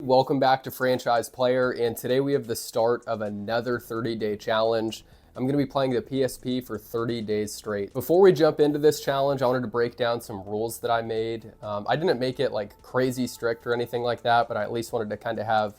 Welcome back to Franchise Player, and today we have the start of another 30-day challenge. I'm going to be playing the PSP for 30 days straight. Before we jump into this challenge, I wanted to break down some rules that I made. I didn't make it like crazy strict or anything like that, but I at least wanted to kind of have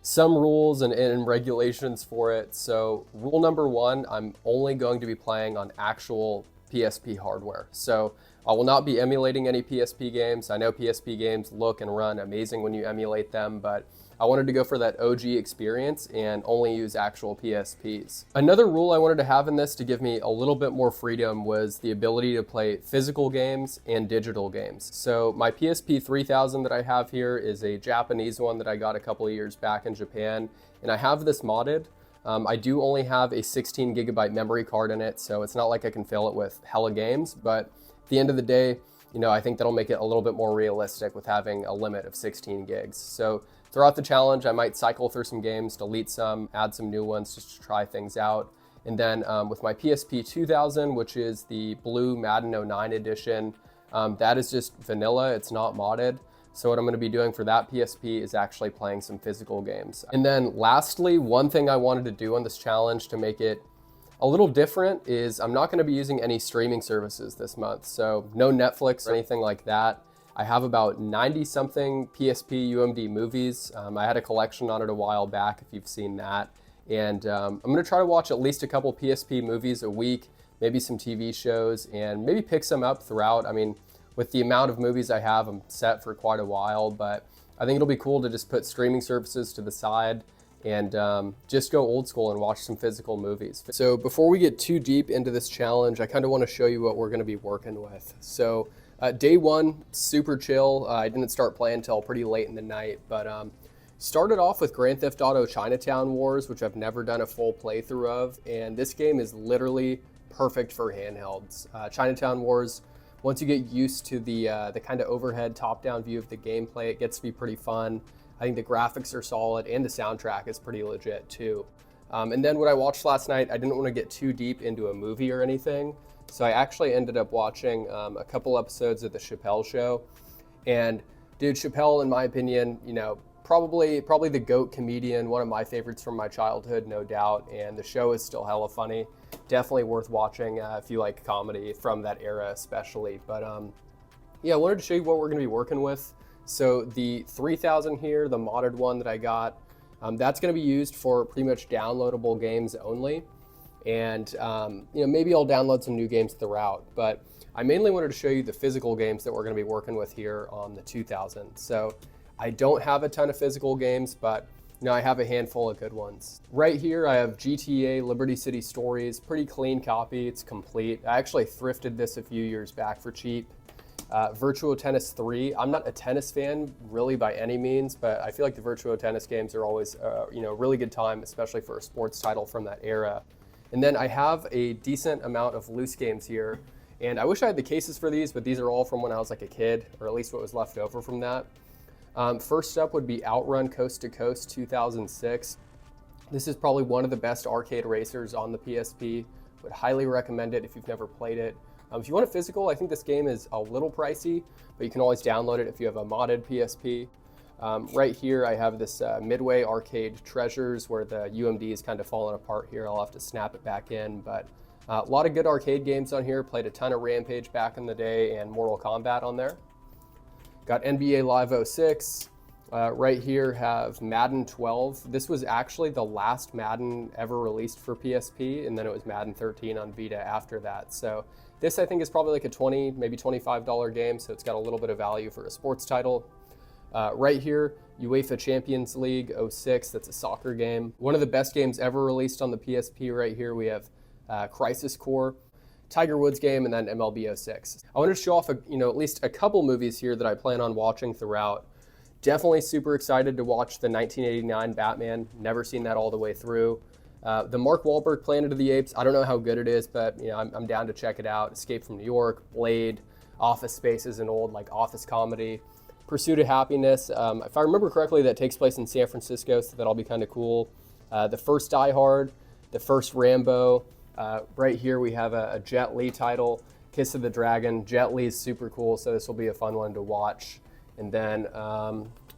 some rules and regulations for it. So rule number one, I'm only going to be playing on actual PSP hardware. So I will not be emulating any PSP games. I know PSP games look and run amazing when you emulate them, but I wanted to go for that OG experience and only use actual PSPs. Another rule I wanted to have in this to give me a little bit more freedom was the ability to play physical games and digital games. So my PSP 3000 that I have here is a Japanese one that I got a couple of years back in Japan, and I have this modded. I do only have a 16 gigabyte memory card in it, so it's not like I can fill it with hella games, but at the end of the day, I think that'll make it a little bit more realistic with having a limit of 16 gigs. So throughout the challenge, I might cycle through some games, delete some, add some new ones just to try things out. And then with my PSP 2000, which is the blue Madden 09 edition, that is just vanilla, it's not modded. So what I'm going to be doing for that PSP is actually playing some physical games. And then lastly, one thing I wanted to do on this challenge to make it a little different is I'm not going to be using any streaming services this month. So no Netflix or anything like that. I have about 90 something PSP UMD movies. I had a collection on it a while back if you've seen that. And I'm going to try to watch at least a couple PSP movies a week, maybe some TV shows, and maybe pick some up throughout. I mean, with the amount of movies I have, I'm set for quite a while, but I think it'll be cool to just put streaming services to the side and just go old school and watch some physical movies. So before we get too deep into this challenge, I kind of want to show you what we're going to be working with. So day one, super chill. I didn't start playing until pretty late in the night, but started off with Grand Theft Auto Chinatown Wars, which I've never done a full playthrough of, and this game is literally perfect for handhelds. Chinatown Wars, once you get used to the kind of overhead top-down view of the gameplay, it gets to be pretty fun. I think the graphics are solid and the soundtrack is pretty legit too. And then what I watched last night, I didn't want to get too deep into a movie or anything. So I actually ended up watching a couple episodes of The Chappelle Show. And dude, Chappelle, in my opinion, probably the GOAT comedian, one of my favorites from my childhood, no doubt. And the show is still hella funny. Definitely worth watching if you like comedy from that era especially. But yeah, I wanted to show you what we're going to be working with. So the 3000 here, the modded one that I got, that's going to be used for pretty much downloadable games only. And maybe I'll download some new games throughout, but I mainly wanted to show you the physical games that we're going to be working with here on the 2000. So I don't have a ton of physical games, but I have a handful of good ones. Right here, I have GTA Liberty City Stories, pretty clean copy. It's complete. I actually thrifted this a few years back for cheap. Virtua Tennis 3. I'm not a tennis fan really by any means, but I feel like the Virtua Tennis games are always a really good time, especially for a sports title from that era. And then I have a decent amount of loose games here, and I wish I had the cases for these, but these are all from when I was like a kid, or at least what was left over from that. First up would be Outrun Coast to Coast 2006. This is probably one of the best arcade racers on the PSP. Would highly recommend it if you've never played it. If you want a physical, I think this game is a little pricey, but you can always download it if you have a modded PSP. Right here, I have this Midway Arcade Treasures where the UMD is kind of falling apart here. I'll have to snap it back in, but a lot of good arcade games on here. Played a ton of Rampage back in the day and Mortal Kombat on there. Got NBA Live 06. Right here have Madden 12. This was actually the last Madden ever released for PSP, and then it was Madden 13 on Vita after that. So this I think is probably like a $20, maybe $25 game, so it's got a little bit of value for a sports title. Right here, UEFA Champions League 06, that's a soccer game. One of the best games ever released on the PSP right here. We have Crisis Core, Tiger Woods game, and then MLB 06. I wanted to show off at least a couple movies here that I plan on watching throughout. Definitely super excited to watch the 1989 Batman. Never seen that all the way through. The Mark Wahlberg Planet of the Apes, I don't know how good it is, but I'm down to check it out. Escape from New York, Blade, Office Space is an old office comedy. Pursuit of Happiness, if I remember correctly, that takes place in San Francisco, so that'll be kind of cool. The first Die Hard, the first Rambo. Right here we have a Jet Li title, Kiss of the Dragon. Jet Li is super cool, so this will be a fun one to watch. And then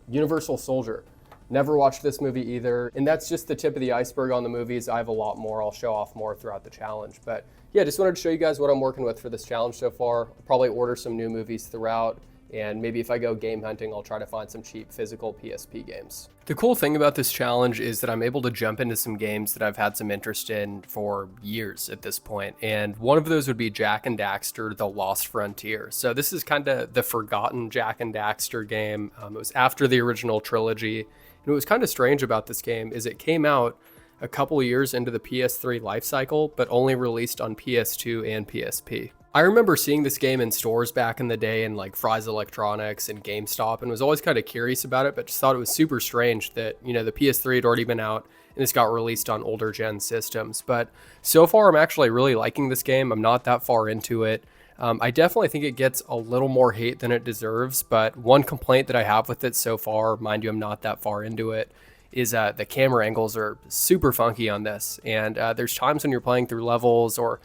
Universal Soldier. Never watched this movie either. And that's just the tip of the iceberg on the movies. I have a lot more. I'll show off more throughout the challenge. But yeah, just wanted to show you guys what I'm working with for this challenge so far. I'll probably order some new movies throughout. And maybe if I go game hunting, I'll try to find some cheap physical PSP games. The cool thing about this challenge is that I'm able to jump into some games that I've had some interest in for years at this point. And one of those would be Jak and Daxter: The Lost Frontier. So this is kind of the forgotten Jak and Daxter game. It was after the original trilogy. And what was kind of strange about this game is it came out a couple of years into the PS3 life cycle, but only released on PS2 and PSP. I remember seeing this game in stores back in the day in like Fry's Electronics and GameStop, and was always kind of curious about it, but just thought it was super strange that, you know, the PS3 had already been out and it's got released on older gen systems. But so far, I'm actually really liking this game. I'm not that far into it. I definitely think it gets a little more hate than it deserves, but one complaint that I have with it so far, mind you, I'm not that far into it, is the camera angles are super funky on this. And there's times when you're playing through levels or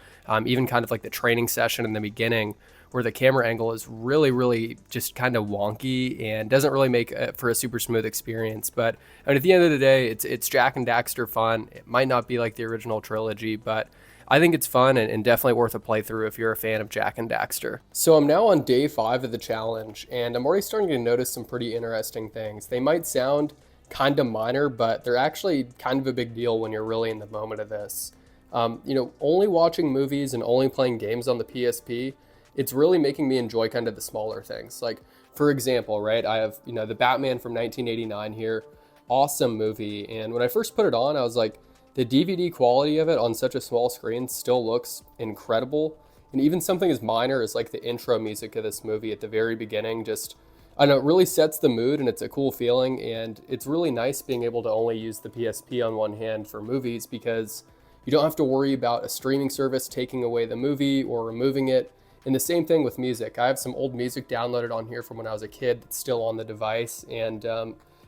even kind of like the training session in the beginning where the camera angle is really just kind of wonky and doesn't really make for a super smooth experience. But at the end of the day, it's Jak and Daxter fun. It might not be like the original trilogy, but I think it's fun and definitely worth a playthrough if you're a fan of Jak and Daxter. So I'm now on day 5 of the challenge, and I'm already starting to notice some pretty interesting things. They might sound kind of minor, but they're actually kind of a big deal when you're really in the moment of this. You know, only watching movies and only playing games on the PSP, it's really making me enjoy kind of the smaller things. Like, for example, right, I have, you know, the Batman from 1989 here, awesome movie. And when I first put it on, I was like, the DVD quality of it on such a small screen still looks incredible. And even something as minor as like the intro music of this movie at the very beginning, just, I know, it really sets the mood and it's a cool feeling. And it's really nice being able to only use the PSP on one hand for movies because you don't have to worry about a streaming service taking away the movie or removing it. And the same thing with music. I have some old music downloaded on here from when I was a kid that's still on the device. And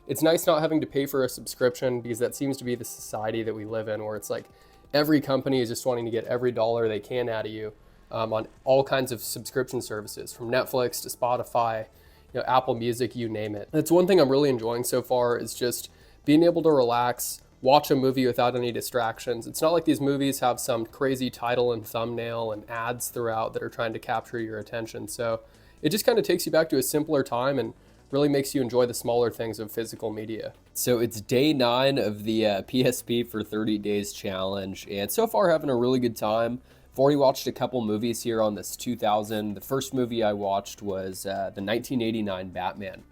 it's nice not having to pay for a subscription because that seems to be the society that we live in where it's like every company is just wanting to get every dollar they can out of you on all kinds of subscription services from Netflix to Spotify, you know, Apple Music, you name it. That's one thing I'm really enjoying so far is just being able to relax, watch a movie without any distractions. It's not like these movies have some crazy title and thumbnail and ads throughout that are trying to capture your attention. So it just kind of takes you back to a simpler time and really makes you enjoy the smaller things of physical media. So it's day 9 of the PSP for 30 days challenge, and so far having a really good time. I've already watched a couple movies here on this 2000. The first movie I watched was the 1989 Batman.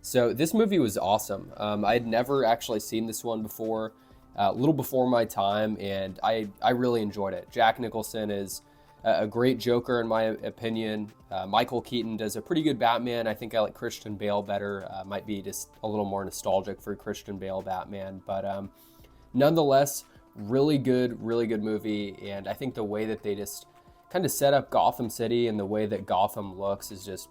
So this movie was awesome. I had never actually seen this one before, a little before my time, and I really enjoyed it. Jack Nicholson is a great Joker in my opinion. Michael Keaton does a pretty good Batman. I think I like Christian Bale better. Might be just a little more nostalgic for Christian Bale Batman, but nonetheless, really good movie. And I think the way that they just kind of set up Gotham City and the way that Gotham looks is just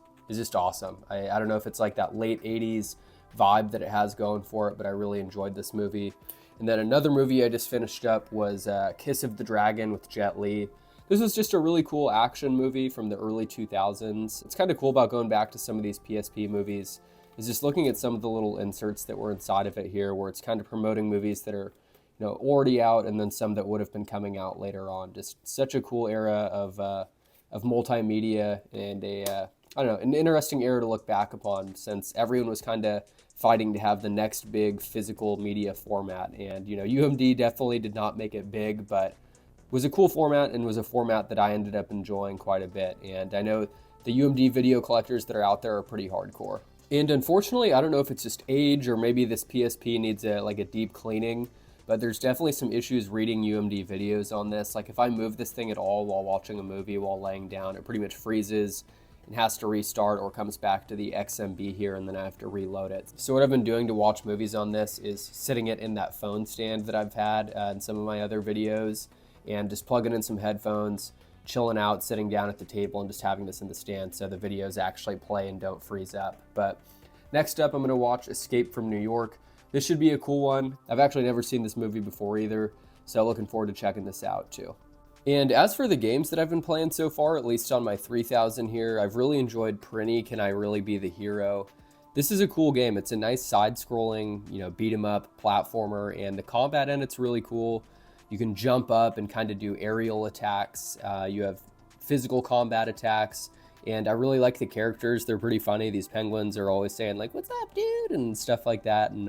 awesome. I don't know if it's like that late 80s vibe that it has going for it, but I really enjoyed this movie. And then another movie I just finished up was Kiss of the Dragon with Jet Li. This was just a really cool action movie from the early 2000s. It's kind of cool about going back to some of these PSP movies is just looking at some of the little inserts that were inside of it here, where it's kind of promoting movies that are, you know, already out and then some that would have been coming out later on. Just such a cool era of multimedia and I don't know, an interesting era to look back upon since everyone was kind of fighting to have the next big physical media format. And, you know, UMD definitely did not make it big, but was a cool format and was a format that I ended up enjoying quite a bit. And I know the UMD video collectors that are out there are pretty hardcore. And unfortunately, I don't know if it's just age or maybe this PSP needs a deep cleaning, but there's definitely some issues reading UMD videos on this. Like if I move this thing at all while watching a movie while laying down, it pretty much freezes and has to restart or comes back to the XMB here and then I have to reload it. So what I've been doing to watch movies on this is sitting it in that phone stand that I've had in some of my other videos and just plugging in some headphones, chilling out, sitting down at the table and just having this in the stand so the videos actually play and don't freeze up. But next up, I'm going to watch Escape from New York. This should be a cool one. I've actually never seen this movie before either, so looking forward to checking this out too. And as for the games that I've been playing so far, at least on my 3000 here, I've really enjoyed Prinny Can I Really Be the Hero? This is a cool game. It's a nice side-scrolling, beat 'em up platformer, and the combat in it's really cool. You can jump up and kind of do aerial attacks. You have physical combat attacks, and I really like the characters. They're pretty funny. These penguins are always saying like, "What's up, dude?" and stuff like that. And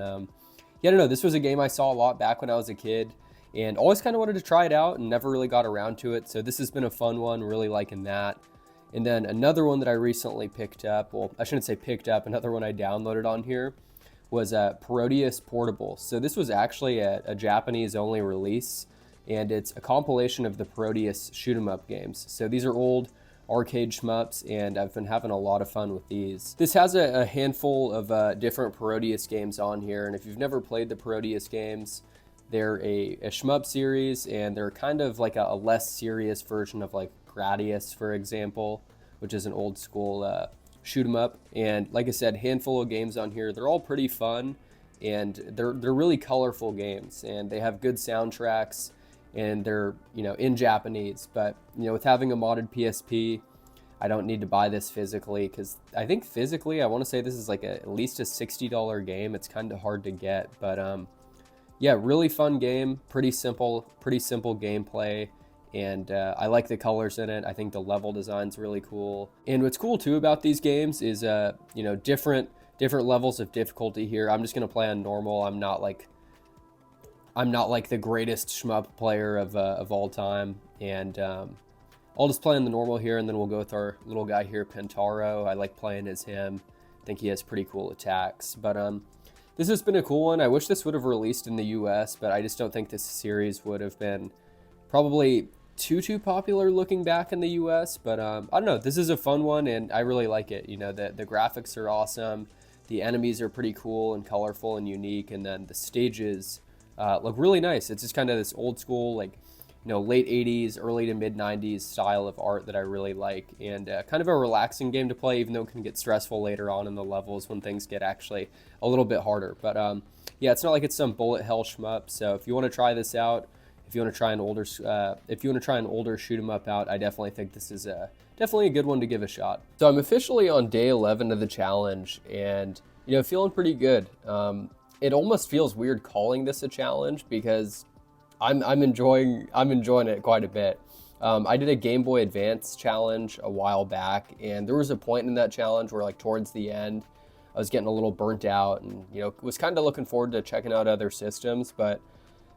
yeah, I don't know. This was a game I saw a lot back when I was a kid, and always kind of wanted to try it out, and never really got around to it. So this has been a fun one. Really liking that. And then another one that I recently picked up, well, I shouldn't say picked up, another one I downloaded on here was Parodius Portable. So this was actually a Japanese only release, and it's a compilation of the Parodius shoot 'em up games. So these are old arcade shmups, and I've been having a lot of fun with these. This has a handful of different Parodius games on here, and if you've never played the Parodius games, they're a shmup series, and they're kind of like a less serious version of like Gradius, for example, which is an old school shoot 'em up. And like I said, handful of games on here. They're all pretty fun, and they're really colorful games, and they have good soundtracks, and they're in Japanese. But with having a modded PSP, I don't need to buy this physically, because I think physically I want to say this is like at least a $60 game. It's kind of hard to get, but yeah, really fun game. Pretty simple gameplay. And I like the colors in it. I think the level design's really cool. And what's cool too about these games is different levels of difficulty here. I'm just gonna play on normal. I'm not like the greatest shmup player of all time. And I'll just play on the normal here, and then we'll go with our little guy here, Pentaro. I like playing as him. I think he has pretty cool attacks. But this has been a cool one. I wish this would have released in the US, but I just don't think this series would have been probably too popular looking back in the US. But I don't know, this is a fun one, and I really like it. The graphics are awesome, the enemies are pretty cool and colorful and unique, and then the stages look really nice. It's just kind of this old school, like late 80s, early to mid 90s style of art that I really like, and kind of a relaxing game to play, even though it can get stressful later on in the levels when things get actually a little bit harder. But yeah, it's not like it's some bullet hell shmup. So if you want to try this out, if you want to try an older shoot 'em up out, I definitely think this is definitely a good one to give a shot. So I'm officially on day 11 of the challenge, and feeling pretty good. It almost feels weird calling this a challenge, because I'm enjoying it quite a bit. I did a Game Boy Advance challenge a while back, and there was a point in that challenge where, like, towards the end, I was getting a little burnt out, and was kind of looking forward to checking out other systems. But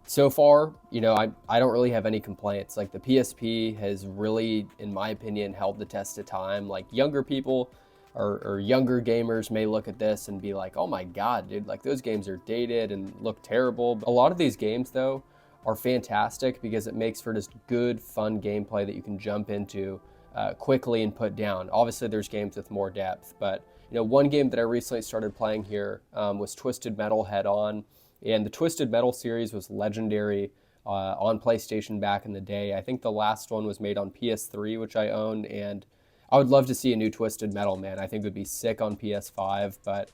so far, I don't really have any complaints. Like, the PSP has really, in my opinion, held the test of time. Like, younger people or younger gamers may look at this and be like, "Oh my God, dude, like, those games are dated and look terrible." But a lot of these games, though, are fantastic, because it makes for just good, fun gameplay that you can jump into quickly and put down. Obviously, there's games with more depth, but one game that I recently started playing here was Twisted Metal Head On. And the Twisted Metal series was legendary on PlayStation back in the day. I think the last one was made on PS3, which I own, and I would love to see a new Twisted Metal, man. I think it would be sick on PS5, but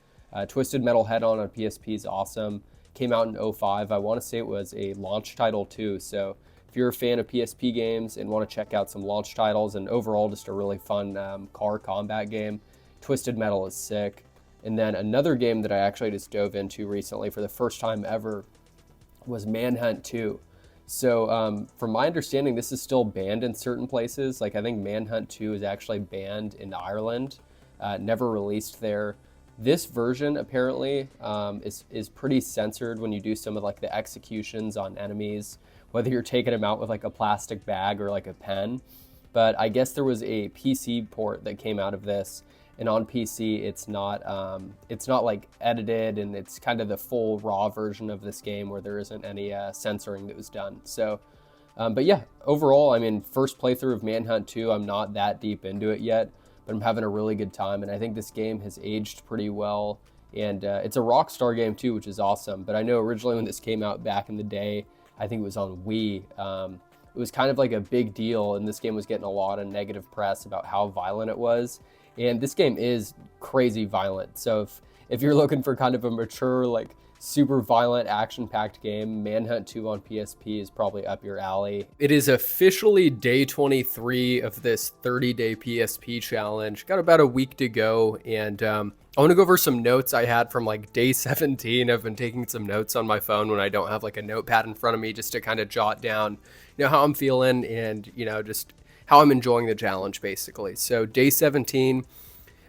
Twisted Metal Head On PSP is awesome. Came out in 2005. I want to say it was a launch title too. So if you're a fan of PSP games and want to check out some launch titles, and overall just a really fun car combat game, Twisted Metal is sick. And then another game that I actually just dove into recently for the first time ever was Manhunt 2. So from my understanding, this is still banned in certain places. Like, I think Manhunt 2 is actually banned in Ireland, never released there. This version apparently is pretty censored when you do some of like the executions on enemies, whether you're taking them out with like a plastic bag or like a pen. But I guess there was a PC port that came out of this, and on PC it's not like edited, and it's kind of the full raw version of this game where there isn't any censoring that was done. So but yeah, overall, I mean, first playthrough of Manhunt 2, I'm not that deep into it yet, but I'm having a really good time, and I think this game has aged pretty well. And it's a Rockstar game too, which is awesome. But I know originally when this came out back in the day, I think it was on Wii, it was kind of like a big deal, and this game was getting a lot of negative press about how violent it was. And this game is crazy violent. So if you're looking for kind of a mature, like, super violent, action-packed game. Manhunt 2 on PSP is probably up your alley. It is officially day 23 of this 30-day PSP challenge. Got about a week to go, and I want to go over some notes I had from like day 17. I've been taking some notes on my phone when I don't have like a notepad in front of me, just to kind of jot down, how I'm feeling and, just how I'm enjoying the challenge, basically. So day 17,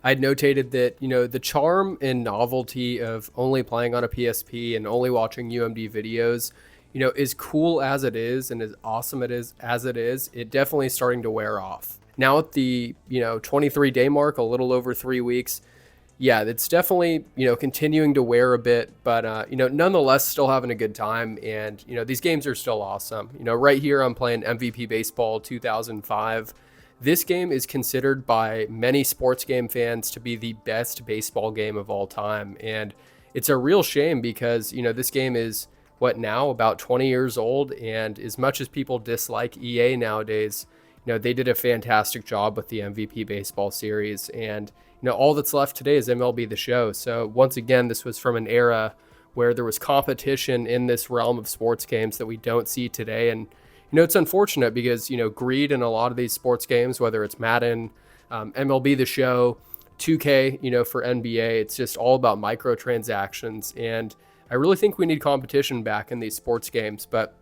I'd notated that, the charm and novelty of only playing on a PSP and only watching UMD videos, as cool as it is and as awesome it is, it definitely is starting to wear off. Now at the, 23-day mark, a little over 3 weeks, yeah, it's definitely, continuing to wear a bit, but, nonetheless, still having a good time. And, these games are still awesome. Right here, I'm playing MVP Baseball 2005. This game is considered by many sports game fans to be the best baseball game of all time. And it's a real shame because, this game is about 20 years old. And as much as people dislike EA nowadays, they did a fantastic job with the MVP Baseball series. And, all that's left today is MLB The Show. So once again, this was from an era where there was competition in this realm of sports games that we don't see today. And it's unfortunate because, greed in a lot of these sports games, whether it's Madden, MLB The Show, 2K, for NBA, it's just all about microtransactions. And I really think we need competition back in these sports games. But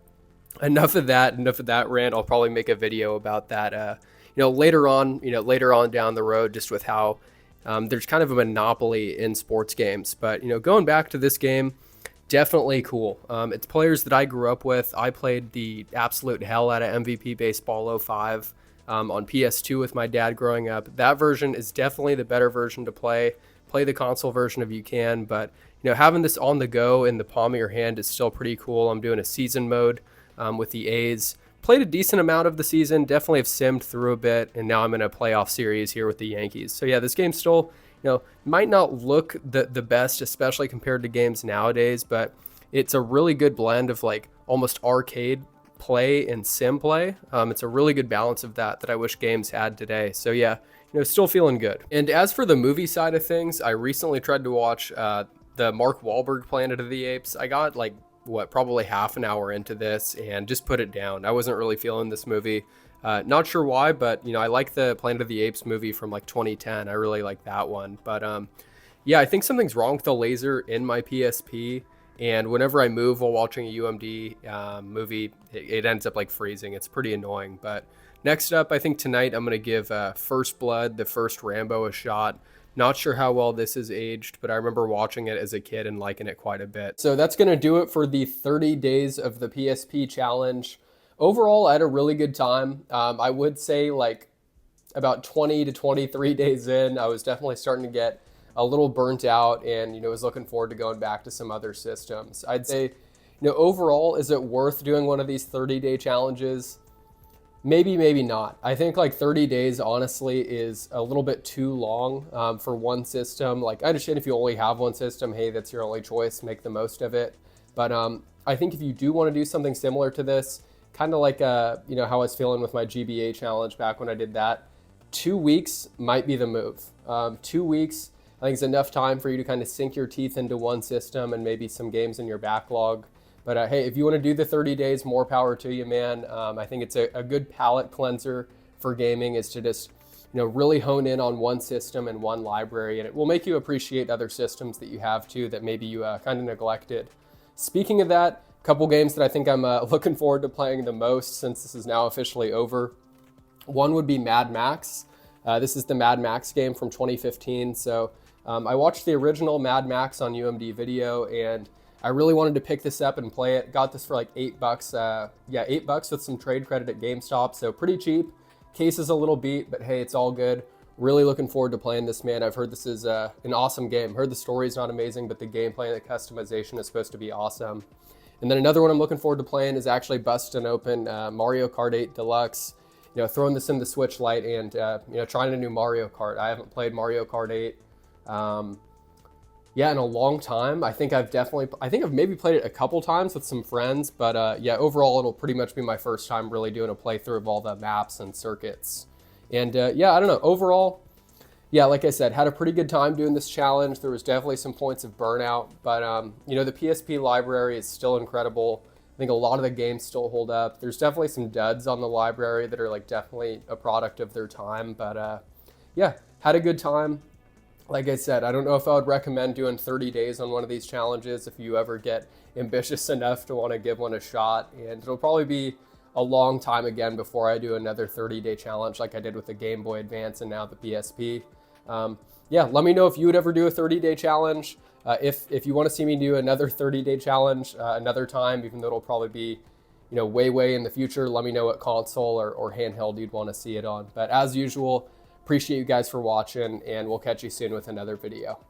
enough of that rant. I'll probably make a video about that, later on down the road, just with how there's kind of a monopoly in sports games. But, going back to this game, definitely cool. It's players that I grew up with. I played the absolute hell out of MVP Baseball 05 on PS2 with my dad growing up. That version is definitely the better version to play. Play the console version if you can, but having this on the go in the palm of your hand is still pretty cool. I'm doing a season mode with the A's. Played a decent amount of the season, definitely have simmed through a bit, and now I'm in a playoff series here with the Yankees. So yeah, this game still might not look the best, especially compared to games nowadays, but it's a really good blend of like almost arcade play and sim play. It's a really good balance of that I wish games had today. So yeah, still feeling good. And as for the movie side of things, I recently tried to watch the Mark Wahlberg Planet of the Apes. I got like, probably half an hour into this and just put it down. I wasn't really feeling this movie. Not sure why, but I like the Planet of the Apes movie from like 2010. I really like that one. But yeah, I think something's wrong with the laser in my PSP. And whenever I move while watching a UMD movie, it ends up like freezing. It's pretty annoying. But next up, I think tonight I'm going to give First Blood, the first Rambo, a shot. Not sure how well this is aged, but I remember watching it as a kid and liking it quite a bit. So that's going to do it for the 30 days of the PSP challenge. Overall, I had a really good time. I would say like about 20 to 23 days in, I was definitely starting to get a little burnt out and, was looking forward to going back to some other systems. I'd say, overall, is it worth doing one of these 30-day challenges? Maybe, maybe not. I think like 30 days, honestly, is a little bit too long for one system. Like, I understand if you only have one system, hey, that's your only choice, make the most of it. But I think if you do want to do something similar to this, kind of like, how I was feeling with my GBA challenge back when I did that, 2 weeks might be the move. 2 weeks, I think, is enough time for you to kind of sink your teeth into one system and maybe some games in your backlog. But hey, if you want to do the 30 days, more power to you, man. I think it's a good palate cleanser for gaming, is to just, really hone in on one system and one library, and it will make you appreciate other systems that you have too that maybe you kind of neglected. Speaking of that, a couple games that I think I'm looking forward to playing the most since this is now officially over. One would be Mad Max. This is the Mad Max game from 2015. So I watched the original Mad Max on UMD Video, and I really wanted to pick this up and play it. Got this for like $8. $8 with some trade credit at GameStop. So pretty cheap. Case is a little beat, but hey, it's all good. Really looking forward to playing this, man. I've heard this is an awesome game. Heard the story is not amazing, but the gameplay and the customization is supposed to be awesome. And then another one I'm looking forward to playing is actually busting open Mario Kart 8 Deluxe. Throwing this in the Switch Lite and trying a new Mario Kart. I haven't played Mario Kart 8. In a long time. I think I've maybe played it a couple times with some friends, but overall it'll pretty much be my first time really doing a playthrough of all the maps and circuits. And I don't know, overall, yeah, like I said, had a pretty good time doing this challenge. There was definitely some points of burnout, but you know, the PSP library is still incredible. I think a lot of the games still hold up. There's definitely some duds on the library that are like definitely a product of their time, but yeah, had a good time. Like I said, I don't know if I would recommend doing 30 days on one of these challenges if you ever get ambitious enough to want to give one a shot. And it'll probably be a long time again before I do another 30-day challenge like I did with the Game Boy Advance and now the PSP. Yeah, let me know if you would ever do a 30-day challenge. If you want to see me do another 30-day challenge another time, even though it'll probably be, you know, way in the future, let me know what console or handheld you'd want to see it on. But as usual, appreciate you guys for watching, and we'll catch you soon with another video.